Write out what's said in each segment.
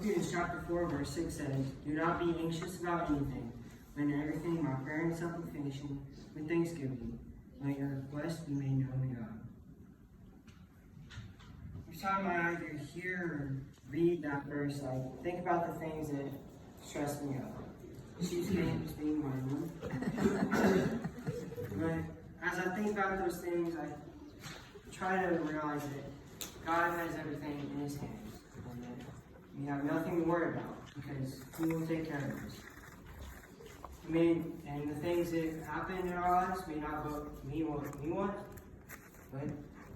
Philippians chapter 4, verse 6 says, "Do not be anxious about anything, but in everything by prayer and supplication with thanksgiving, let your requests be made known to God." Every time I either hear or read that verse, I think about the things that stress me out. Cheesecake being one of them. But as I think about those things, I try to realize that God has everything in His hands, and that we have nothing to worry about because He will take care of us. And the things that happen in our lives may not go what we want, but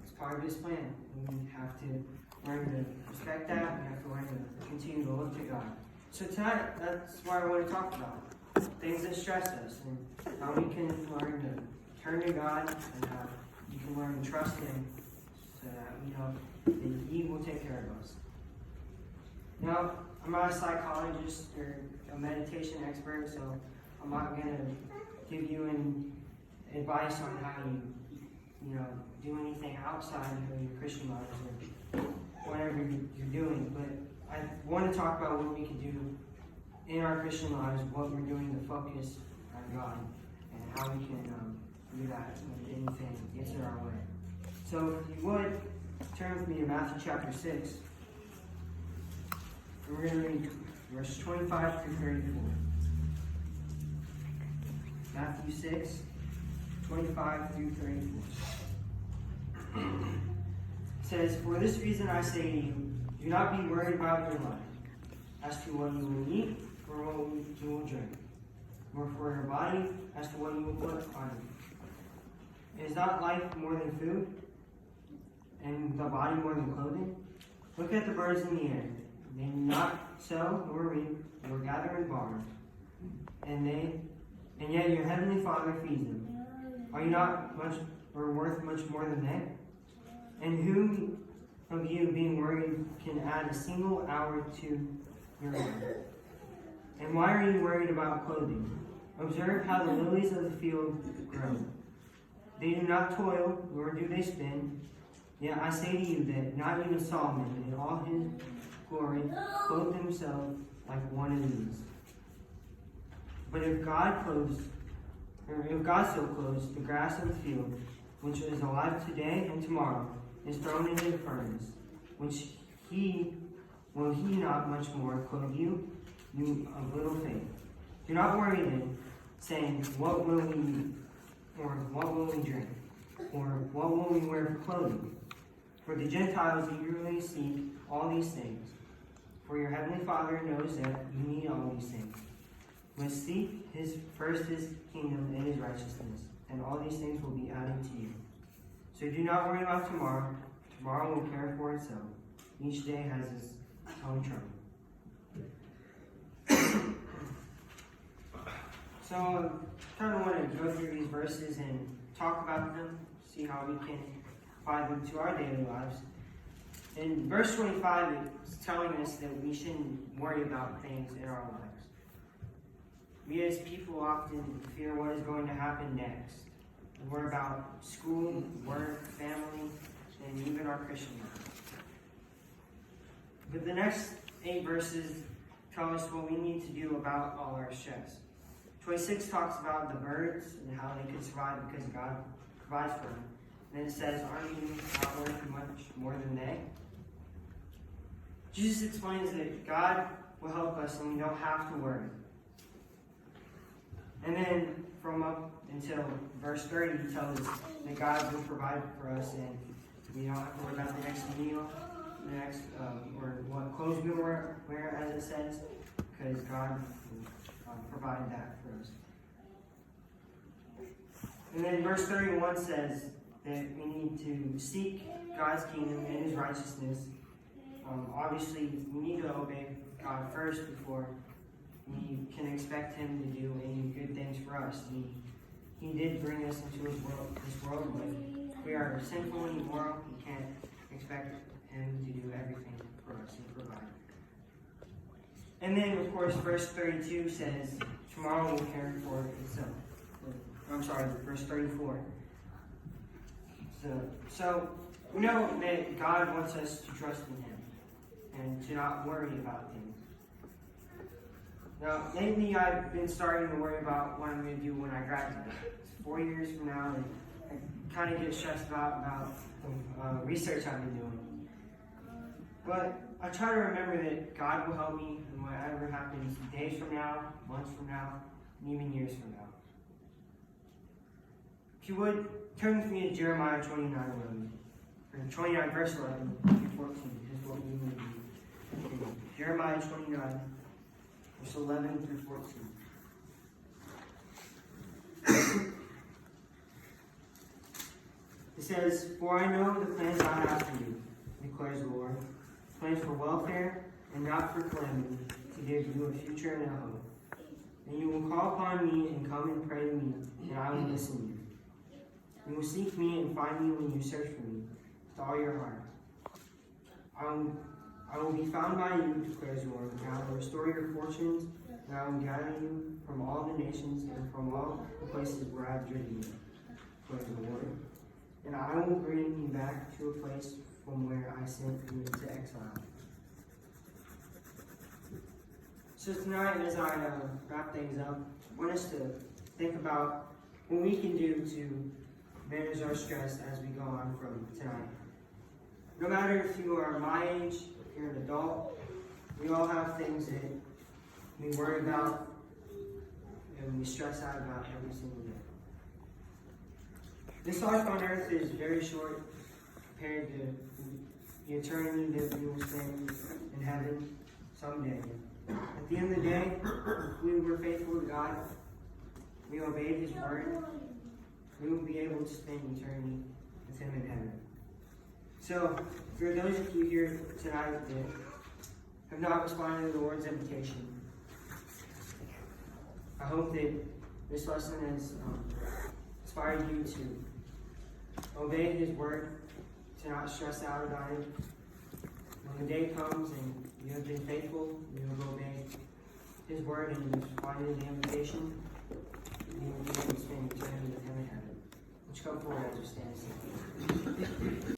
it's part of His plan. And we have to learn to respect that. We have to learn to continue to look to God. So tonight, that's what I want to talk about. Things that stress us and how we can learn to turn to God and how we can learn to trust Him so that we know that He will take care of us. Now, I'm not a psychologist or a meditation expert, so I'm not going to give you any advice on how you do anything outside of your Christian lives or whatever you're doing. But I want to talk about what we can do in our Christian lives, what we're doing to focus on God, and how we can do that when anything gets in our way. So if you would, turn with me to Matthew chapter 6. And we're going to read verses 25 through 34. Matthew 6, 25 through 34. It says, "For this reason I say to you, do not be worried about your life, as to what you will eat or what you will drink, nor for your body as to what you will put on you. Is not life more than food, and the body more than clothing? Look at the birds in the air. They do not sow nor reap nor gather in barns, and yet your heavenly Father feeds them. Are you not much or worth much more than they? And who of you, being worried, can add a single hour to your life? And why are you worried about clothing? Observe how the lilies of the field grow. They do not toil, nor do they spin. Yet I say to you that not even Solomon in all his glory clothed himself like one of these. But if God so clothes the grass of the field, which is alive today and tomorrow, is thrown into the furnace, will He not much more clothe you, you of little faith? Do not worry then, saying, what will we eat, or what will we drink, or what will we wear for clothing? For the Gentiles eagerly seek all these things. For your heavenly Father knows that you need all these things. But seek first His kingdom and His righteousness, and all these things will be added to you. So do not worry about tomorrow. Tomorrow will care for itself. Each day has its own trouble. So I kind of want to go through these verses and talk about them, see how we can apply them to our daily lives. In verse 25, it's telling us that we shouldn't worry about things in our lives. We as people often fear what is going to happen next. We worry about school, work, family, and even our Christian life. But the next 8 verses tell us what we need to do about all our stress. 26 talks about the birds and how they can survive because God provides for them. And then it says, aren't you not worth much more than they? Jesus explains that God will help us and we don't have to worry. And then from up until verse 30, he tells us that God will provide for us and we don't have to worry about the next meal, or what clothes we wear, as it says, because God will provide that for us. And then verse 31 says that we need to seek God's kingdom and His righteousness. Obviously, we need to obey God first before we can expect Him to do any good things for us. He did bring us into this world, but if we are sinful and immoral, we can't expect Him to do everything for us and provide. And then, of course, verse 32 says, tomorrow will care for itself. Verse 34. So we know that God wants us to trust in Him. and to not worry about things. Now, lately I've been starting to worry about what I'm going to do when I graduate. It's 4 years from now, and I kind of get stressed about the research I've been doing. But I try to remember that God will help me in whatever happens days from now, months from now, and even years from now. If you would, turn with me to Jeremiah 29:11. Or 29 verse 11 through 14 is what we need to do. Jeremiah 29, verse 11 through 14. It says, "For I know the plans I have for you, declares the Lord, plans for welfare and not for calamity, to give you a future and a hope. And you will call upon me and come and pray to me, and I will listen to you. You will seek me and find me when you search for me with all your heart. I will be found by you, declares the Lord, and I will restore your fortunes, and I will gather you from all the nations and from all the places where I have driven you, declares the Lord. And I will bring you back to a place from where I sent you into exile." So tonight, as I wrap things up, I want us to think about what we can do to manage our stress as we go on from tonight. No matter if you are my age, if you're an adult, we all have things that we worry about and we stress out about every single day. This life on earth is very short compared to the eternity that we will spend in heaven someday. At the end of the day, if we were faithful to God, we obeyed His word, we will be able to spend eternity with Him in heaven. So, for those of you here tonight that have not responded to the Lord's invitation, I hope that this lesson has inspired you to obey His word, to not stress out about it. When the day comes and you have been faithful, you have obeyed His word and you responded to the invitation, you will be able to spend eternity with Him in heaven. Let's come forward as we stand and sing.